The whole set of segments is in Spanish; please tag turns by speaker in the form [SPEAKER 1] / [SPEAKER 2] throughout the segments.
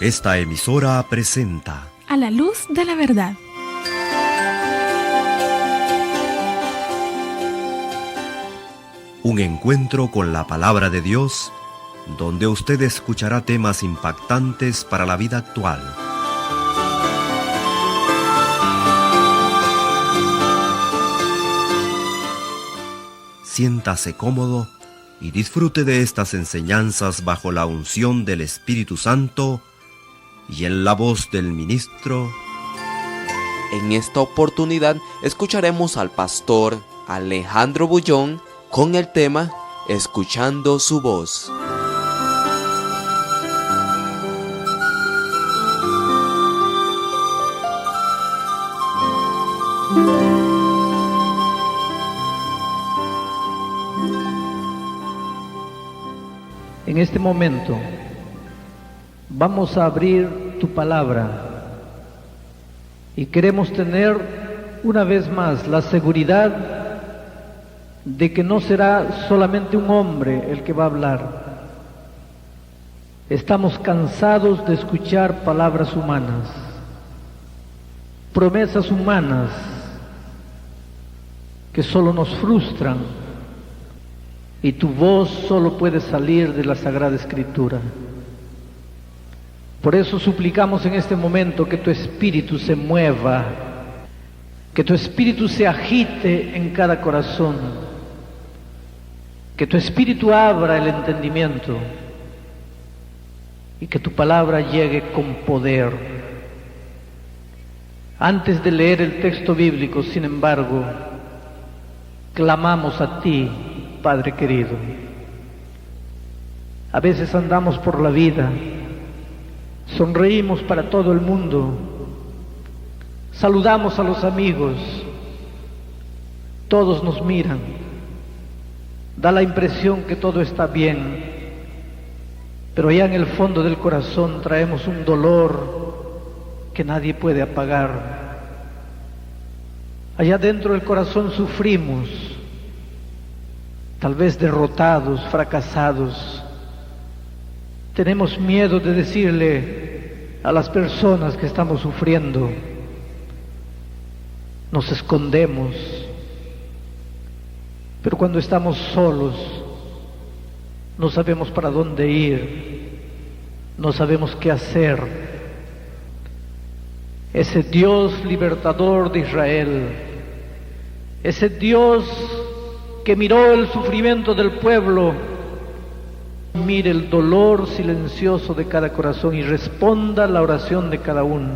[SPEAKER 1] Esta emisora presenta
[SPEAKER 2] A la luz de la verdad.
[SPEAKER 1] Un encuentro con la palabra de Dios, donde usted escuchará temas impactantes para la vida actual. Siéntase cómodo y disfrute de estas enseñanzas bajo la unción del Espíritu Santo y en la voz del ministro.
[SPEAKER 3] En esta oportunidad escucharemos al pastor Alejandro Bullón con el tema Escuchando su voz.
[SPEAKER 4] En este momento vamos a abrir tu palabra y queremos tener una vez más la seguridad de que no será solamente un hombre el que va a hablar. Estamos cansados de escuchar palabras humanas, promesas humanas que solo nos frustran, y tu voz solo puede salir de la Sagrada Escritura. Por eso suplicamos en este momento que tu espíritu se mueva, que tu espíritu se agite en cada corazón, que tu espíritu abra el entendimiento y que tu palabra llegue con poder. Antes de leer el texto bíblico, sin embargo, clamamos a ti, Padre querido. A veces andamos por la vida, sonreímos para todo el mundo, saludamos a los amigos, todos nos miran, da la impresión que todo está bien, pero allá en el fondo del corazón traemos un dolor que nadie puede apagar. Allá dentro del corazón sufrimos, tal vez derrotados, fracasados. Tenemos miedo de decirle a las personas que estamos sufriendo. Nos escondemos. Pero cuando estamos solos, no sabemos para dónde ir, no sabemos qué hacer. Ese Dios libertador de Israel, ese Dios que miró el sufrimiento del pueblo, mire el dolor silencioso de cada corazón y responda la oración de cada uno.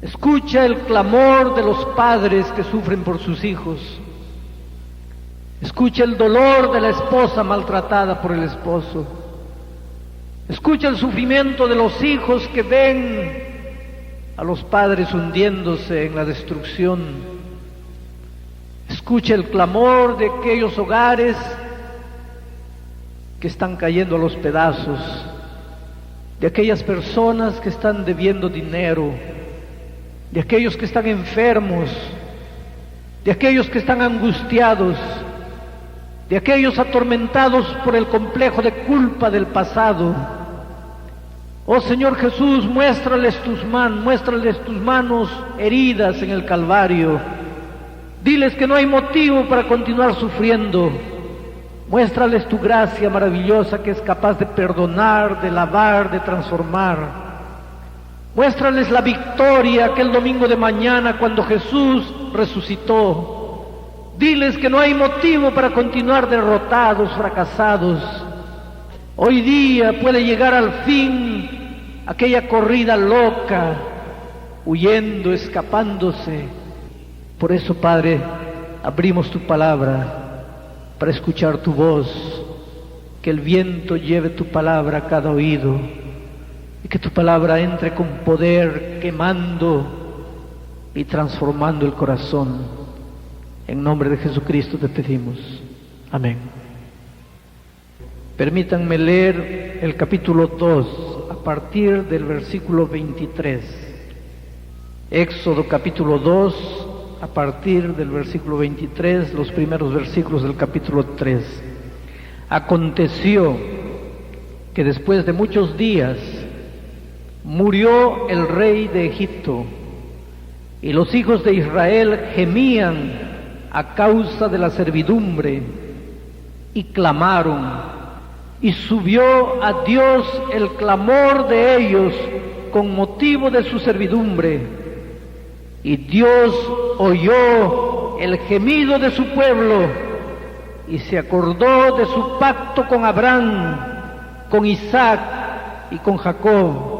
[SPEAKER 4] Escucha el clamor de los padres que sufren por sus hijos. Escucha el dolor de la esposa maltratada por el esposo. Escucha el sufrimiento de los hijos que ven a los padres hundiéndose en la destrucción. Escucha el clamor de aquellos hogares que están cayendo a los pedazos, de aquellas personas que están debiendo dinero, de aquellos que están enfermos, de aquellos que están angustiados, de aquellos atormentados por el complejo de culpa del pasado. Oh Señor Jesús, muéstrales tus manos heridas en el Calvario. Diles que no hay motivo para continuar sufriendo. Muéstrales tu gracia maravillosa que es capaz de perdonar, de lavar, de transformar. Muéstrales la victoria aquel domingo de mañana cuando Jesús resucitó. Diles que no hay motivo para continuar derrotados, fracasados. Hoy día puede llegar al fin aquella corrida loca, huyendo, escapándose. Por eso, Padre, abrimos tu palabra para escuchar tu voz, que el viento lleve tu palabra a cada oído y que tu palabra entre con poder, quemando y transformando el corazón. En nombre de Jesucristo te pedimos. Amén. Permítanme leer el capítulo 2 a partir del versículo 23. Éxodo capítulo 2, a partir del versículo 23, los primeros versículos del capítulo 3. Aconteció que después de muchos días murió el rey de Egipto, y los hijos de Israel gemían a causa de la servidumbre, y clamaron, y subió a Dios el clamor de ellos con motivo de su servidumbre, y Dios oyó el gemido de su pueblo, y se acordó de su pacto con Abraham, con Isaac y con Jacob.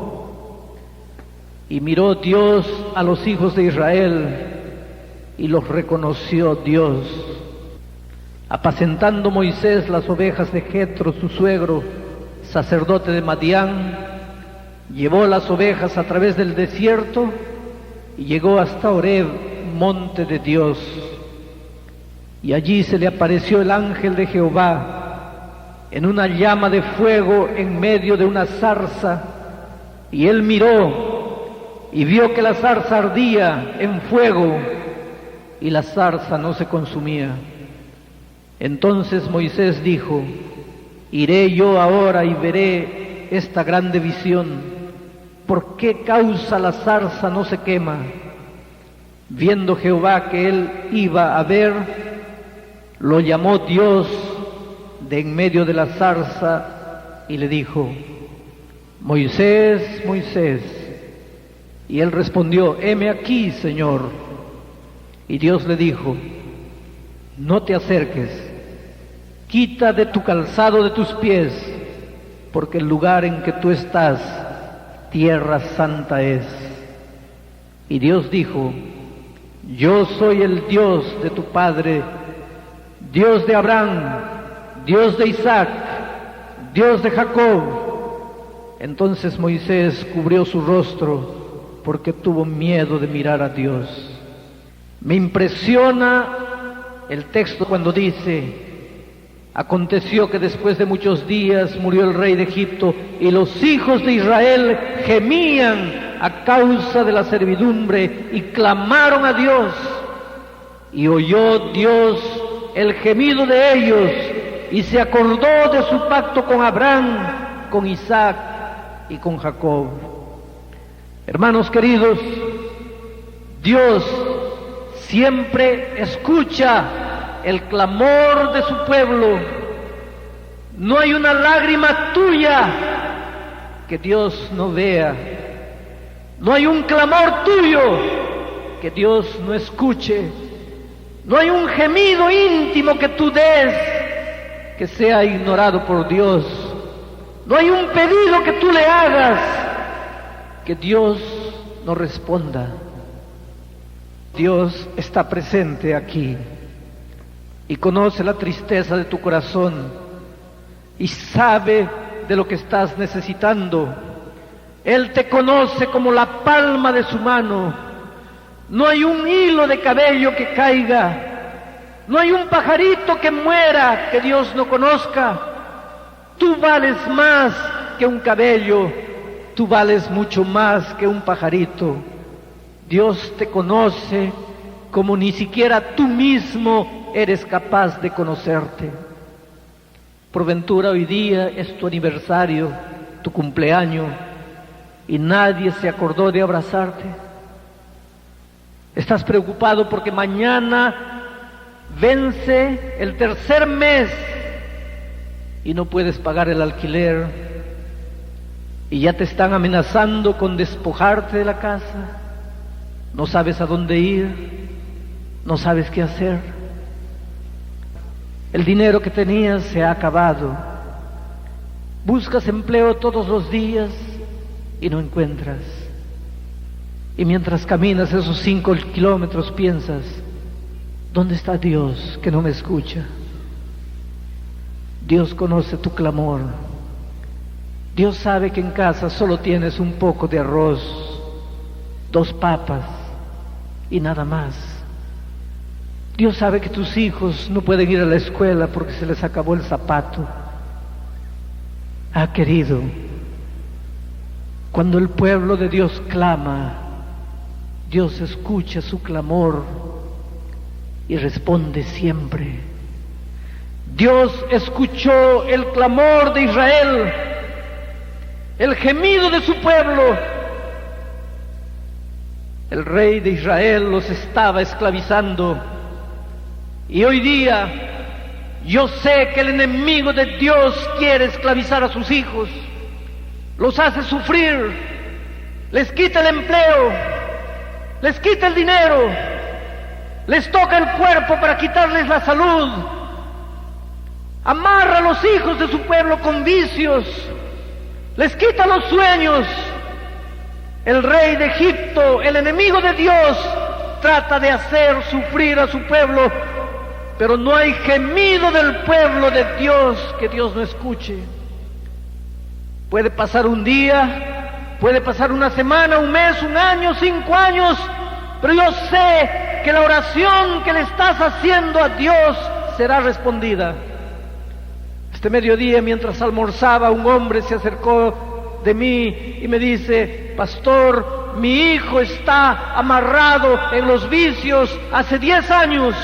[SPEAKER 4] Y miró Dios a los hijos de Israel y los reconoció Dios. Apacentando Moisés las ovejas de Jetro, su suegro, sacerdote de Madián, llevó las ovejas a través del desierto y llegó hasta Horeb, monte de Dios. Y allí se le apareció el ángel de Jehová en una llama de fuego en medio de una zarza, y él miró y vio que la zarza ardía en fuego y la zarza no se consumía. Entonces Moisés dijo: iré yo ahora y veré esta grande visión. ¿Por qué causa la zarza no se quema? Viendo Jehová que él iba a ver, lo llamó Dios de en medio de la zarza y le dijo: Moisés, Moisés. Y él respondió: heme aquí, Señor. Y Dios le dijo: no te acerques, quita de tu calzado de tus pies, porque el lugar en que tú estás, tierra santa es. Y Dios dijo: yo soy el Dios de tu padre, Dios de Abraham, Dios de Isaac, Dios de Jacob. Entonces Moisés cubrió su rostro porque tuvo miedo de mirar a Dios. Me impresiona el texto cuando dice: aconteció que después de muchos días murió el rey de Egipto, y los hijos de Israel gemían a causa de la servidumbre y clamaron a Dios, y oyó Dios el gemido de ellos y se acordó de su pacto con Abraham, con Isaac y con Jacob. Hermanos queridos, Dios siempre escucha el clamor de su pueblo. No hay una lágrima tuya que Dios no vea. No hay un clamor tuyo que Dios no escuche. No hay un gemido íntimo que tú des que sea ignorado por Dios. No hay un pedido que tú le hagas que Dios no responda. Dios está presente aquí y conoce la tristeza de tu corazón y sabe de lo que estás necesitando. Él te conoce como la palma de su mano. No hay un hilo de cabello que caiga, no hay un pajarito que muera que Dios no conozca. Tú vales más que un cabello, tú vales mucho más que un pajarito. Dios te conoce como ni siquiera tú mismo eres capaz de conocerte. Por ventura hoy día es tu aniversario, tu cumpleaños, y nadie se acordó de abrazarte. Estás preocupado porque mañana vence el tercer mes y no puedes pagar el alquiler, y ya te están amenazando con despojarte de la casa. No sabes a dónde ir, no sabes qué hacer. El dinero que tenías se ha acabado. Buscas empleo todos los días y no encuentras. Y mientras caminas esos 5 kilómetros piensas: ¿dónde está Dios que no me escucha? Dios conoce tu clamor. Dios sabe que en casa solo tienes un poco de arroz, 2 papas y nada más. Dios sabe que tus hijos no pueden ir a la escuela porque se les acabó el zapato. Querido, cuando el pueblo de Dios clama, Dios escucha su clamor y responde siempre. Dios escuchó el clamor de Israel, el gemido de su pueblo, El rey de Israel los estaba esclavizando. Y hoy día yo sé que el enemigo de Dios quiere esclavizar a sus hijos. Los hace sufrir, les quita el empleo, les quita el dinero, les toca el cuerpo para quitarles la salud. Amarra a los hijos de su pueblo con vicios, les quita los sueños. El rey de Egipto, el enemigo de Dios, trata de hacer sufrir a su pueblo, pero no hay gemido del pueblo de Dios que Dios no escuche. Puede pasar un día, puede pasar una semana, un mes, un año, 5 años, pero yo sé que la oración que le estás haciendo a Dios será respondida. Este mediodía, mientras almorzaba, un hombre se acercó de mí y me dice: pastor, mi hijo está amarrado en los vicios hace 10 años.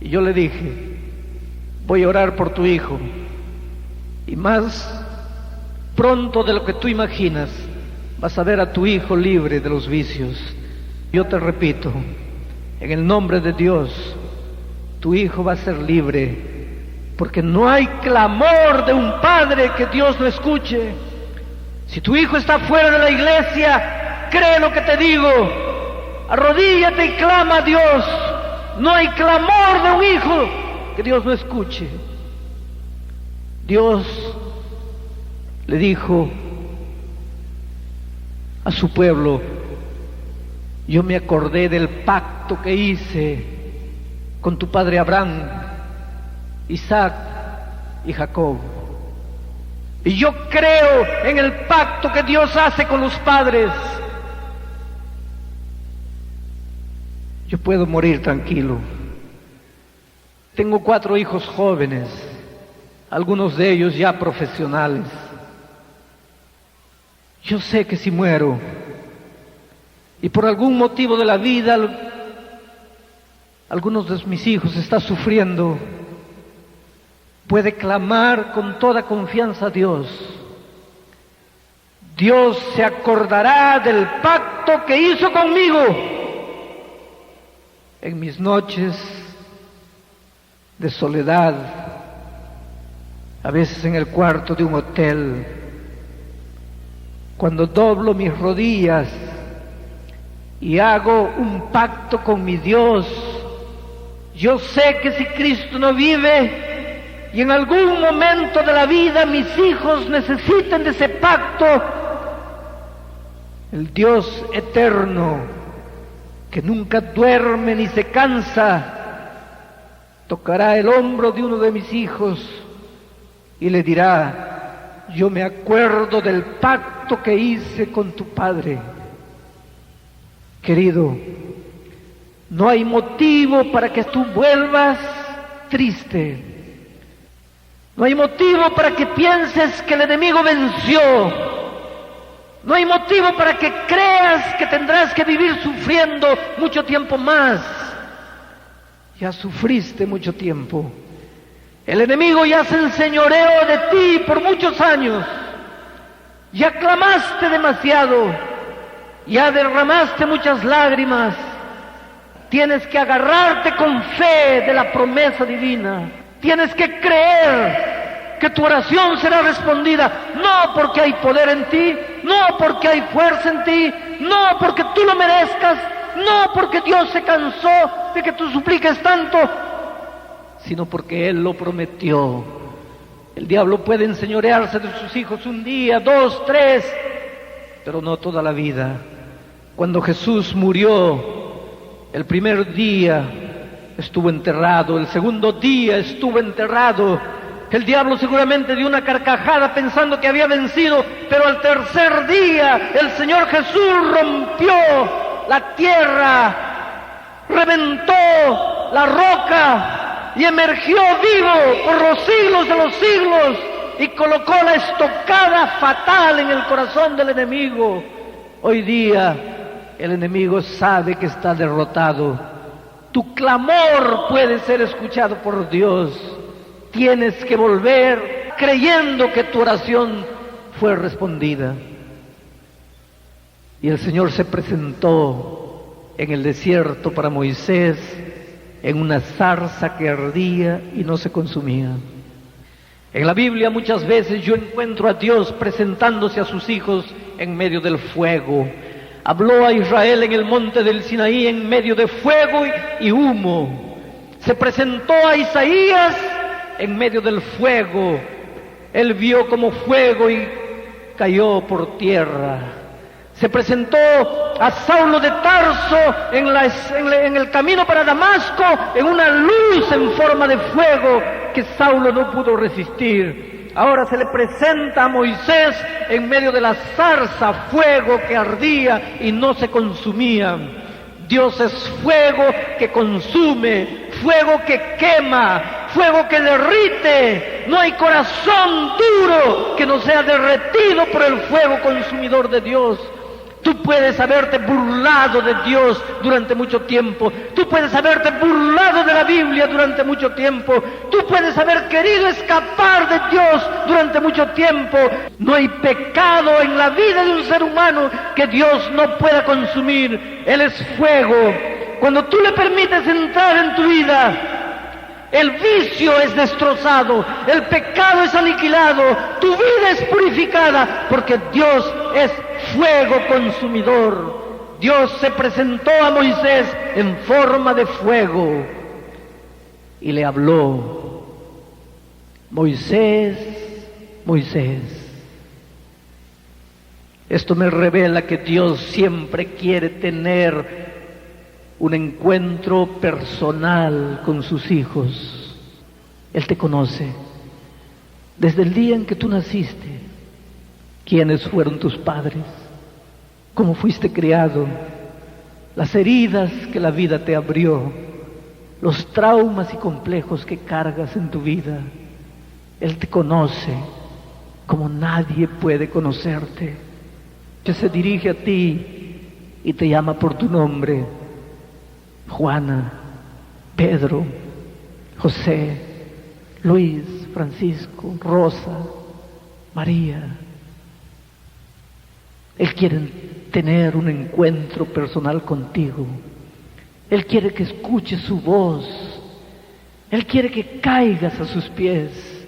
[SPEAKER 4] Y yo le dije: voy a orar por tu hijo, y más pronto de lo que tú imaginas vas a ver a tu hijo libre de los vicios. Yo te repito, en el nombre de Dios, tu hijo va a ser libre, porque no hay clamor de un padre que Dios no escuche. Si tu hijo está fuera de la iglesia, cree lo que te digo, arrodíllate y clama a Dios. No hay clamor de un hijo que Dios no escuche. Dios le dijo a su pueblo: yo me acordé del pacto que hice con tu padre Abraham, Isaac y Jacob. Y yo creo en el pacto que Dios hace con los padres. Yo puedo morir tranquilo. Tengo 4 hijos jóvenes, algunos de ellos ya profesionales. Yo sé que si muero y por algún motivo de la vida algunos de mis hijos están sufriendo, puede clamar con toda confianza a Dios. Dios se acordará del pacto que hizo conmigo en mis noches de soledad, a veces en el cuarto de un hotel, cuando doblo mis rodillas y hago un pacto con mi Dios. Yo sé que si Cristo no vive y en algún momento de la vida mis hijos necesiten de ese pacto, el Dios eterno, que nunca duerme ni se cansa, tocará el hombro de uno de mis hijos y le dirá: yo me acuerdo del pacto que hice con tu padre. Querido, no hay motivo para que tú vuelvas triste. No hay motivo para que pienses que el enemigo venció. No hay motivo para que creas que tendrás que vivir sufriendo mucho tiempo más. Ya sufriste mucho tiempo. El enemigo ya se enseñoreó de ti por muchos años. Ya clamaste demasiado. Ya derramaste muchas lágrimas. Tienes que agarrarte con fe de la promesa divina. Tienes que creer que tu oración será respondida, no porque hay poder en ti, no porque hay fuerza en ti, no porque tú lo merezcas, no porque Dios se cansó de que tú supliques tanto, sino porque Él lo prometió. El diablo puede enseñorearse de sus hijos un día, 2, 3, pero no toda la vida. Cuando Jesús murió, el primer día estuvo enterrado, el segundo día estuvo enterrado. El diablo seguramente dio una carcajada pensando que había vencido, pero al tercer día el Señor Jesús rompió la tierra, reventó la roca y emergió vivo por los siglos de los siglos y colocó la estocada fatal en el corazón del enemigo. Hoy día el enemigo sabe que está derrotado. Tu clamor puede ser escuchado por Dios. Tienes que volver creyendo que tu oración fue respondida. Y el Señor se presentó en el desierto para Moisés en una zarza que ardía y no se consumía. En la Biblia muchas veces yo encuentro a Dios presentándose a sus hijos en medio del fuego. Habló a Israel en el monte del Sinaí en medio de fuego y humo. Se presentó a Isaías en medio del fuego. Él vio como fuego y cayó por tierra. Se presentó a Saulo de Tarso en el camino para Damasco en una luz en forma de fuego que Saulo no pudo resistir. Ahora se le presenta a Moisés en medio de la zarza, fuego que ardía y no se consumía. Dios es fuego que consume, fuego que quema, fuego que derrite. No hay corazón duro que no sea derretido por el fuego consumidor de Dios. Tú puedes haberte burlado de Dios durante mucho tiempo. Tú puedes haberte burlado de la Biblia durante mucho tiempo. Tú puedes haber querido escapar de Dios durante mucho tiempo. No hay pecado en la vida de un ser humano que Dios no pueda consumir. Él es fuego. Cuando tú le permites entrar en tu vida, el vicio es destrozado, el pecado es aniquilado, tu vida es purificada, porque Dios es fuego consumidor. Dios se presentó a Moisés en forma de fuego y le habló: Moisés, Moisés. Esto me revela que Dios siempre quiere tener un encuentro personal con sus hijos. Él te conoce desde el día en que tú naciste. ¿Quiénes fueron tus padres? ¿Cómo fuiste criado? Las heridas que la vida te abrió, los traumas y complejos que cargas en tu vida. Él te conoce como nadie puede conocerte. Él se dirige a ti y te llama por tu nombre: Juana, Pedro, José, Luis, Francisco, Rosa, María. Él quiere tener un encuentro personal contigo. Él quiere que escuches su voz. Él quiere que caigas a sus pies.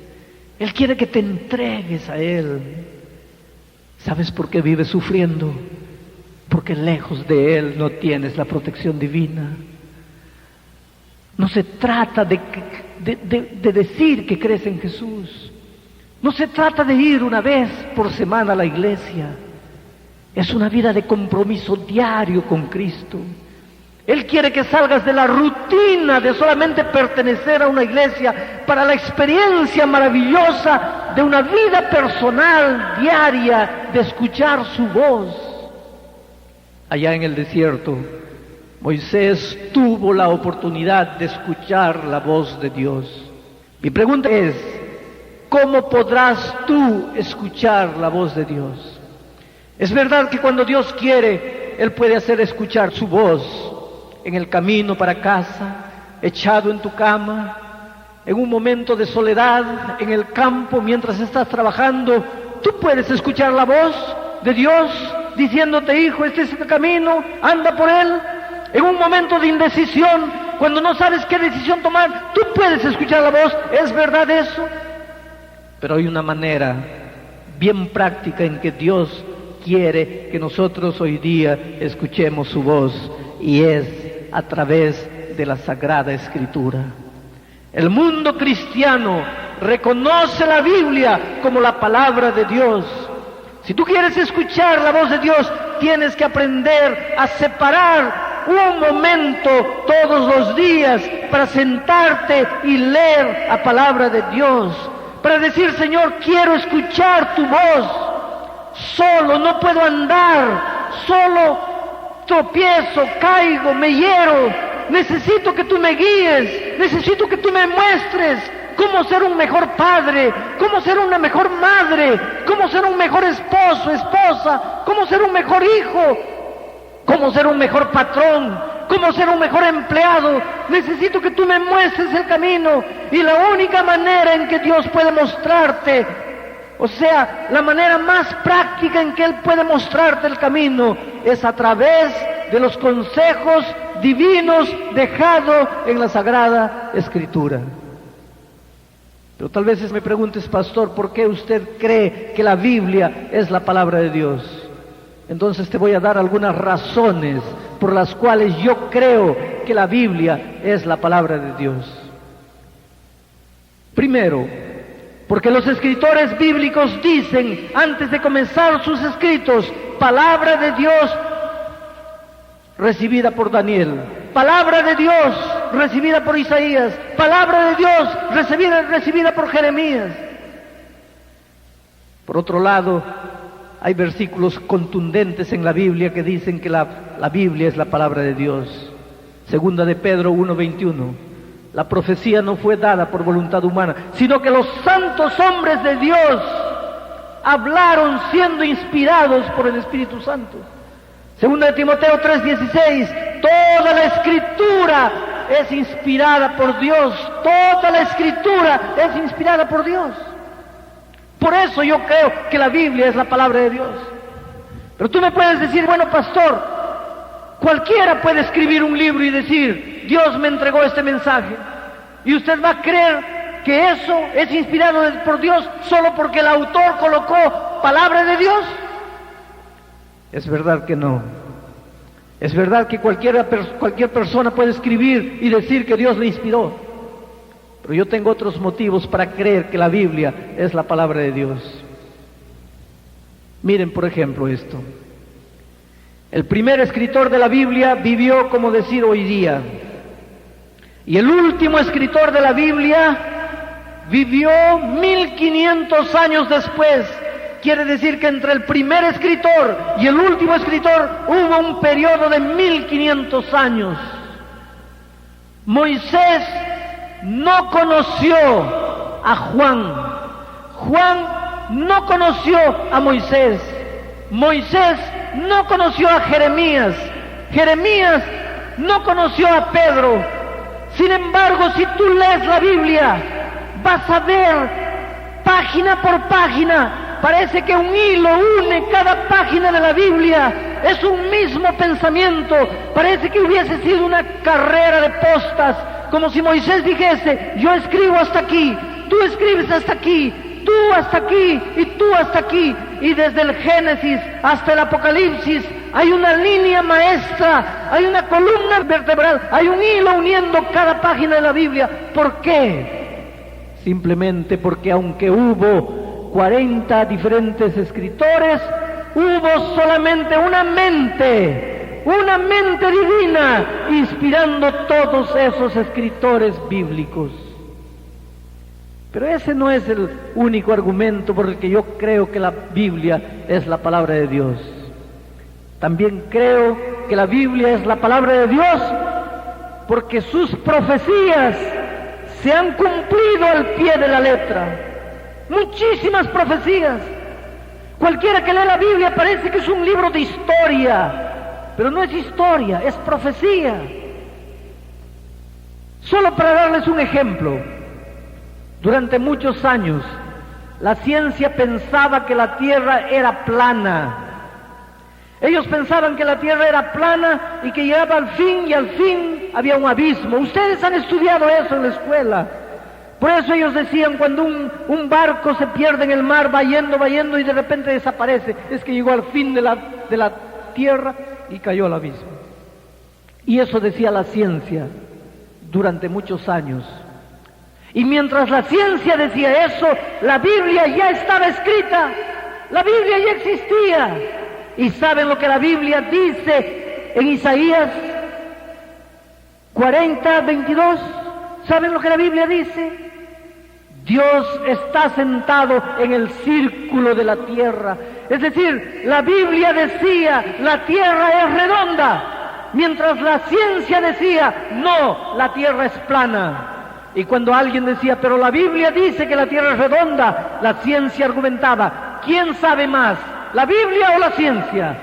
[SPEAKER 4] Él quiere que te entregues a Él. ¿Sabes por qué vives sufriendo? Porque lejos de Él no tienes la protección divina. No se trata de decir que crees en Jesús. No se trata de ir una vez por semana a la iglesia. Es una vida de compromiso diario con Cristo. Él quiere que salgas de la rutina de solamente pertenecer a una iglesia para la experiencia maravillosa de una vida personal diaria, de escuchar su voz. Allá en el desierto, Moisés tuvo la oportunidad de escuchar la voz de Dios. Mi pregunta es: ¿cómo podrás tú escuchar la voz de Dios? Es verdad que cuando Dios quiere, Él puede hacer escuchar su voz en el camino para casa, echado en tu cama, en un momento de soledad, en el campo mientras estás trabajando. Tú puedes escuchar la voz de Dios diciéndote: hijo, este es el camino, anda por él. En un momento de indecisión, cuando no sabes qué decisión tomar, tú puedes escuchar la voz. ¿Es verdad eso? Pero hay una manera bien práctica en que Dios quiere que nosotros hoy día escuchemos su voz, y es a través de la Sagrada Escritura. El mundo cristiano reconoce la Biblia como la palabra de Dios. Si tú quieres escuchar la voz de Dios, tienes que aprender a separar un momento todos los días para sentarte y leer la palabra de Dios, para decir: Señor, quiero escuchar tu voz. Solo no puedo andar, solo tropiezo, caigo, me hiero. Necesito que tú me guíes, necesito que tú me muestres cómo ser un mejor padre, cómo ser una mejor madre, cómo ser un mejor esposo, esposa, cómo ser un mejor hijo, cómo ser un mejor patrón, cómo ser un mejor empleado. Necesito que tú me muestres el camino, y la única manera en que Dios puede mostrarte O sea, la manera más práctica en que Él puede mostrarte el camino es a través de los consejos divinos dejados en la Sagrada Escritura. Pero tal vez me preguntes, pastor, ¿por qué usted cree que la Biblia es la palabra de Dios? Entonces te voy a dar algunas razones por las cuales yo creo que la Biblia es la palabra de Dios. Primero, porque los escritores bíblicos dicen, antes de comenzar sus escritos, palabra de Dios recibida por Daniel, palabra de Dios recibida por Isaías, palabra de Dios recibida por Jeremías. Por otro lado, hay versículos contundentes en la Biblia que dicen que la Biblia es la palabra de Dios. Segunda de Pedro 1:21. La profecía no fue dada por voluntad humana, sino que los santos hombres de Dios hablaron siendo inspirados por el Espíritu Santo. Segunda de Timoteo 3:16. Toda la Escritura es inspirada por Dios. Toda la Escritura es inspirada por Dios. Por eso yo creo que la Biblia es la palabra de Dios. Pero tú me puedes decir, bueno, pastor, cualquiera puede escribir un libro y decir, Dios me entregó este mensaje. ¿Y usted va a creer que eso es inspirado por Dios solo porque el autor colocó palabra de Dios? Es verdad que no. Es verdad que cualquier persona puede escribir y decir que Dios le inspiró. Pero yo tengo otros motivos para creer que la Biblia es la palabra de Dios. Miren, por ejemplo, esto. El primer escritor de la Biblia vivió, como decir, hoy día. Y el último escritor de la Biblia vivió 1500 años después. Quiere decir que entre el primer escritor y el último escritor hubo un periodo de 1500 años. Moisés no conoció a Juan. Juan no conoció a Moisés. Moisés no conoció a Jeremías. Jeremías no conoció a Pedro. Sin embargo, si tú lees la Biblia, vas a ver página por página, parece que un hilo une cada página de la Biblia. Es un mismo pensamiento. Parece que hubiese sido una carrera de postas, como si Moisés dijese, yo escribo hasta aquí, tú escribes hasta aquí, tú hasta aquí y tú hasta aquí. Y desde el Génesis hasta el Apocalipsis hay una línea maestra, hay una columna vertebral, hay un hilo uniendo cada página de la Biblia. ¿Por qué? Simplemente porque aunque hubo 40 diferentes escritores, hubo solamente una mente divina inspirando todos esos escritores bíblicos. Pero ese no es el único argumento por el que yo creo que la Biblia es la palabra de Dios. También creo que la Biblia es la palabra de Dios porque sus profecías se han cumplido al pie de la letra. Muchísimas profecías. Cualquiera que lee la Biblia parece que es un libro de historia, pero no es historia, es profecía. Solo para darles un ejemplo, durante muchos años la ciencia pensaba que la Tierra era plana. Ellos pensaban que la Tierra era plana y que llegaba al fin y al fin había un abismo. Ustedes han estudiado eso en la escuela. Por eso ellos decían, cuando un barco se pierde en el mar, va yendo y de repente desaparece, es que llegó al fin de la tierra y cayó al abismo. Y eso decía la ciencia durante muchos años. Y mientras la ciencia decía eso, la Biblia ya estaba escrita, la Biblia ya existía. ¿Y saben lo que la Biblia dice en Isaías 40:22? ¿Saben lo que la Biblia dice? Dios está sentado en el círculo de la tierra. Es decir, la Biblia decía, la tierra es redonda, mientras la ciencia decía, no, la tierra es plana. Y cuando alguien decía, pero la Biblia dice que la tierra es redonda, la ciencia argumentaba, ¿quién sabe más, la Biblia o la ciencia?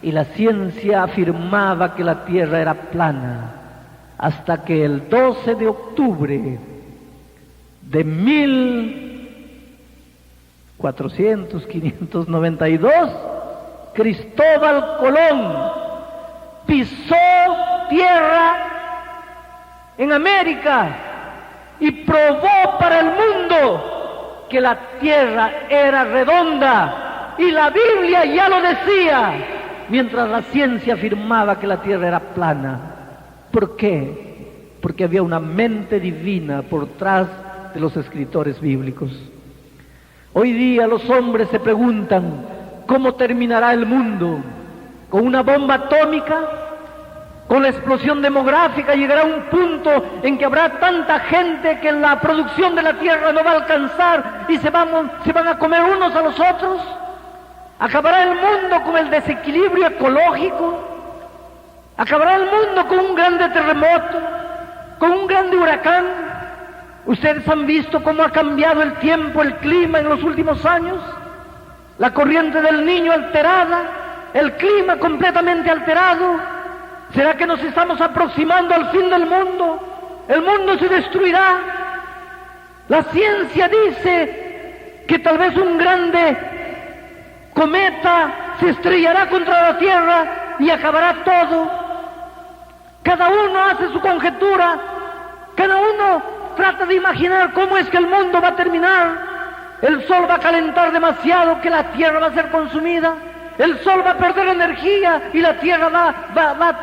[SPEAKER 4] Y la ciencia afirmaba que la tierra era plana, hasta que el 12 de octubre de 400, 592, Cristóbal Colón pisó tierra en América y probó para el mundo que la tierra era redonda, y la Biblia ya lo decía, mientras la ciencia afirmaba que la tierra era plana. ¿Por qué? Porque había una mente divina por detrás de los escritores bíblicos. Hoy día los hombres se preguntan, ¿cómo terminará el mundo? ¿Con una bomba atómica? ¿Con la explosión demográfica? ¿Llegará un punto en que habrá tanta gente que la producción de la tierra no va a alcanzar y se van a comer unos a los otros? ¿Acabará el mundo con el desequilibrio ecológico? ¿Acabará el mundo con un grande terremoto? ¿Con un grande huracán? ¿Ustedes han visto cómo ha cambiado el tiempo, el clima en los últimos años? La corriente del Niño alterada, el clima completamente alterado. ¿Será que nos estamos aproximando al fin del mundo? ¿El mundo se destruirá? La ciencia dice que tal vez un grande cometa se estrellará contra la Tierra y acabará todo. Cada uno hace su conjetura, cada uno trata de imaginar cómo es que el mundo va a terminar. El sol va a calentar demasiado que la tierra va a ser consumida. El sol va a perder energía y la tierra va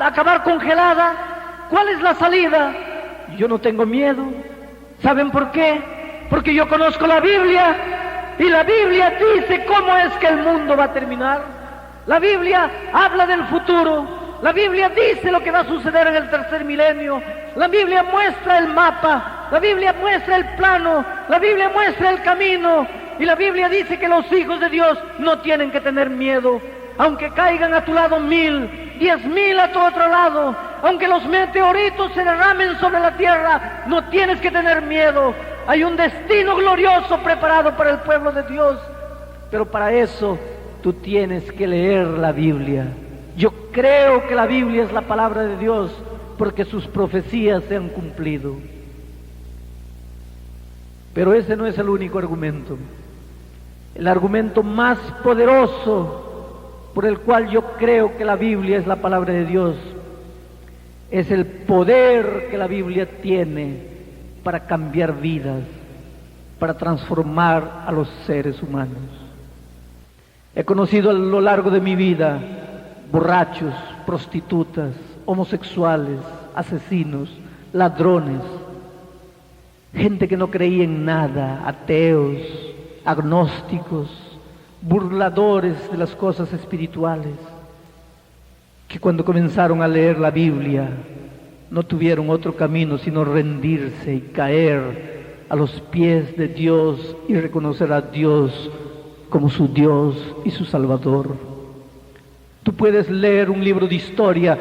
[SPEAKER 4] a acabar congelada. ¿Cuál es la salida? Yo no tengo miedo. ¿Saben por qué? Porque yo conozco la Biblia y la Biblia dice cómo es que el mundo va a terminar. La Biblia habla del futuro. La Biblia dice lo que va a suceder en el tercer milenio. La Biblia muestra el mapa, la Biblia muestra el plano, la Biblia muestra el camino. Y la Biblia dice que los hijos de Dios no tienen que tener miedo. Aunque caigan a tu lado 1000, 10,000 a tu otro lado, aunque los meteoritos se derramen sobre la tierra, no tienes que tener miedo. Hay un destino glorioso preparado para el pueblo de Dios. Pero para eso tú tienes que leer la Biblia. Yo creo que la Biblia es la palabra de Dios porque sus profecías se han cumplido. Pero ese no es el único argumento. El argumento más poderoso por el cual yo creo que la Biblia es la palabra de Dios es el poder que la Biblia tiene para cambiar vidas, para transformar a los seres humanos. He conocido a lo largo de mi vida borrachos, prostitutas, homosexuales, asesinos, ladrones, gente que no creía en nada, ateos, agnósticos, burladores de las cosas espirituales, que cuando comenzaron a leer la Biblia no tuvieron otro camino sino rendirse y caer a los pies de Dios y reconocer a Dios como su Dios y su Salvador. Tú puedes leer un libro de historia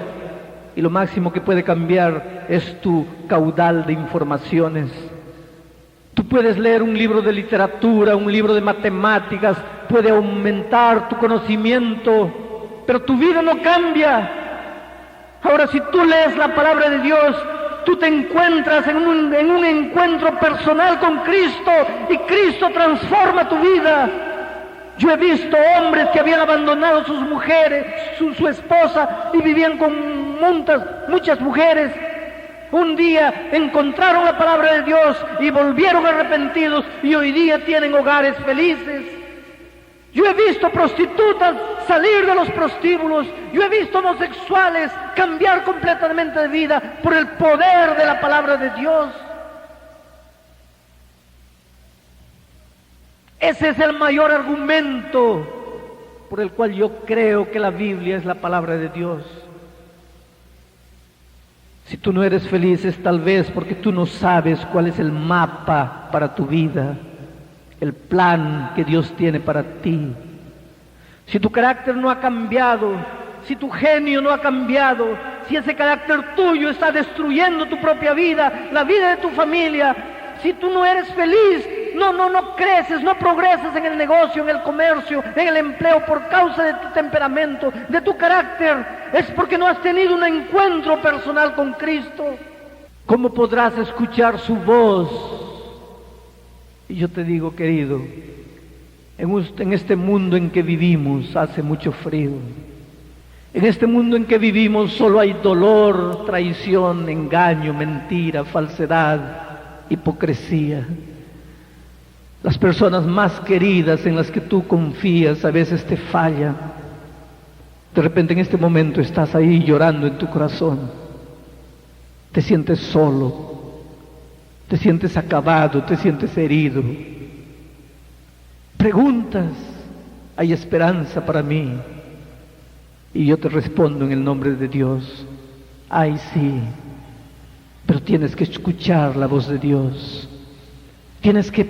[SPEAKER 4] y lo máximo que puede cambiar es tu caudal de informaciones. Tú puedes leer un libro de literatura, un libro de matemáticas, puede aumentar tu conocimiento, pero tu vida no cambia. Ahora, si tú lees la palabra de Dios, tú te encuentras en un encuentro personal con Cristo y Cristo transforma tu vida. Yo he visto hombres que habían abandonado sus mujeres, su esposa, y vivían con muchas mujeres. Un día encontraron la palabra de Dios y volvieron arrepentidos y hoy día tienen hogares felices. Yo he visto prostitutas salir de los prostíbulos. Yo he visto homosexuales cambiar completamente de vida por el poder de la palabra de Dios. Ese es el mayor argumento por el cual yo creo que la Biblia es la palabra de Dios. Si tú no eres feliz es tal vez porque tú no sabes cuál es el mapa para tu vida, el plan que Dios tiene para ti. Si tu carácter no ha cambiado, si tu genio no ha cambiado, si ese carácter tuyo está destruyendo tu propia vida, la vida de tu familia, si tú no eres feliz, no creces, no progresas en el negocio, en el comercio, en el empleo por causa de tu temperamento, de tu carácter, es porque no has tenido un encuentro personal con Cristo. ¿Cómo podrás escuchar su voz? Y yo te digo, querido, En este mundo en que vivimos hace mucho frío. En este mundo en que vivimos solo hay dolor, traición, engaño, mentira, falsedad, hipocresía. Las personas más queridas en las que tú confías a veces te fallan. De repente en este momento estás ahí llorando en tu corazón. Te sientes solo, te sientes acabado, te sientes herido. Preguntas, ¿hay esperanza para mí? Y yo te respondo en el nombre de Dios, ay sí, pero tienes que escuchar la voz de Dios. Tienes que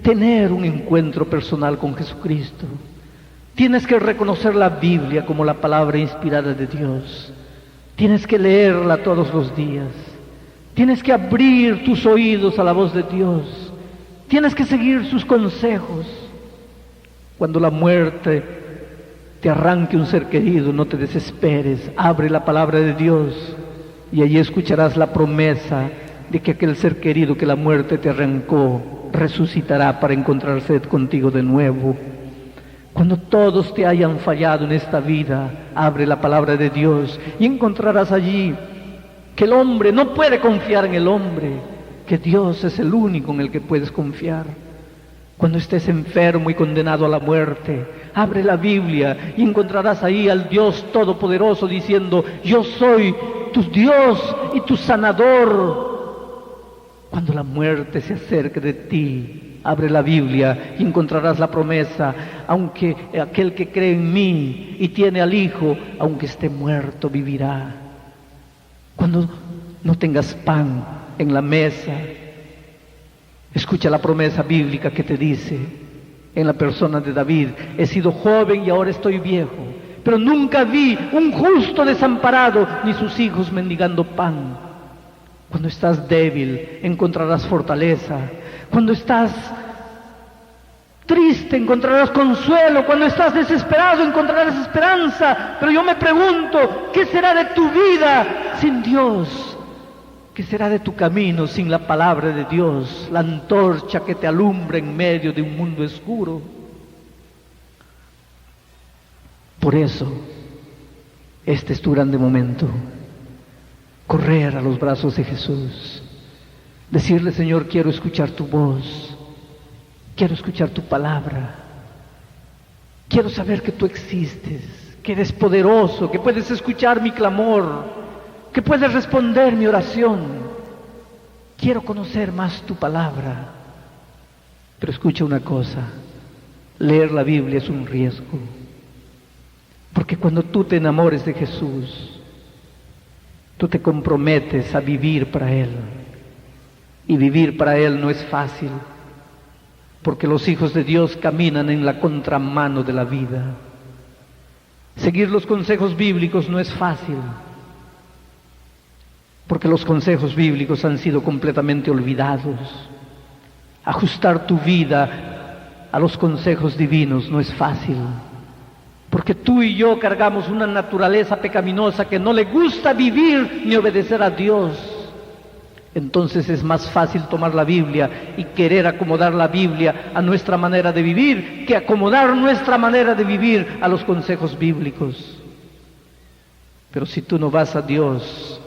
[SPEAKER 4] tener un encuentro personal con Jesucristo. Tienes que reconocer la Biblia como la palabra inspirada de Dios. Tienes que leerla todos los días. Tienes que abrir tus oídos a la voz de Dios. Tienes que seguir sus consejos. Cuando la muerte te arranque un ser querido, no te desesperes. Abre la palabra de Dios y allí escucharás la promesa de que aquel ser querido que la muerte te arrancó resucitará para encontrarse contigo de nuevo. Cuando todos te hayan fallado en esta vida, abre la palabra de Dios y encontrarás allí que el hombre no puede confiar en el hombre, que Dios es el único en el que puedes confiar. Cuando estés enfermo y condenado a la muerte, abre la Biblia y encontrarás ahí al Dios Todopoderoso diciendo, yo soy tu Dios y tu sanador. Cuando la muerte se acerque de ti, abre la Biblia y encontrarás la promesa, aunque aquel que cree en mí y tiene al Hijo, aunque esté muerto, vivirá. Cuando no tengas pan en la mesa, escucha la promesa bíblica que te dice, en la persona de David, he sido joven y ahora estoy viejo, pero nunca vi un justo desamparado, ni sus hijos mendigando pan. Cuando estás débil, encontrarás fortaleza. Cuando estás triste, encontrarás consuelo. Cuando estás desesperado, encontrarás esperanza. Pero yo me pregunto, ¿qué será de tu vida sin Dios? ¿Qué será de tu camino sin la palabra de Dios, la antorcha que te alumbra en medio de un mundo oscuro? Por eso, este es tu grande momento. Correr a los brazos de Jesús. Decirle, Señor, quiero escuchar tu voz. Quiero escuchar tu palabra. Quiero saber que tú existes, que eres poderoso, que puedes escuchar mi clamor, que puedes responder mi oración. Quiero conocer más tu palabra. Pero escucha una cosa, leer la Biblia es un riesgo. Porque cuando tú te enamores de Jesús, tú te comprometes a vivir para Él. Y vivir para Él no es fácil, porque los hijos de Dios caminan en la contramano de la vida. Seguir los consejos bíblicos no es fácil, porque los consejos bíblicos han sido completamente olvidados. Ajustar tu vida a los consejos divinos no es fácil, porque tú y yo cargamos una naturaleza pecaminosa que no le gusta vivir ni obedecer a Dios. Entonces es más fácil tomar la Biblia y querer acomodar la Biblia a nuestra manera de vivir que acomodar nuestra manera de vivir a los consejos bíblicos. Pero si tú no vas a Dios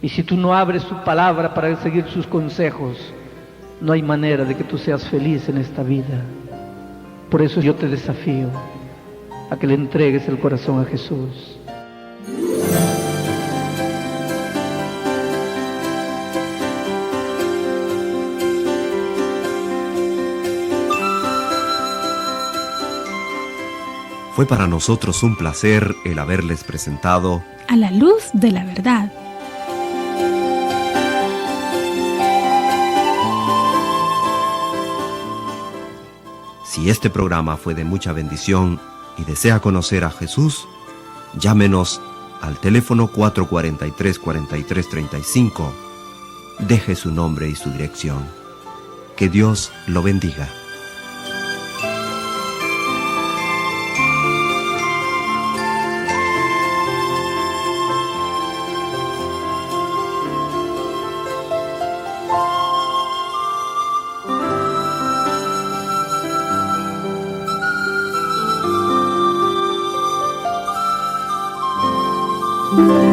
[SPEAKER 4] y si tú no abres su palabra para seguir sus consejos, no hay manera de que tú seas feliz en esta vida. Por eso yo te desafío a que le entregues el corazón a Jesús.
[SPEAKER 1] Fue para nosotros un placer el haberles presentado
[SPEAKER 2] A la luz de la verdad.
[SPEAKER 1] Si este programa fue de mucha bendición y desea conocer a Jesús, llámenos al teléfono 443-4335. Deje su nombre y su dirección. Que Dios lo bendiga.
[SPEAKER 2] Música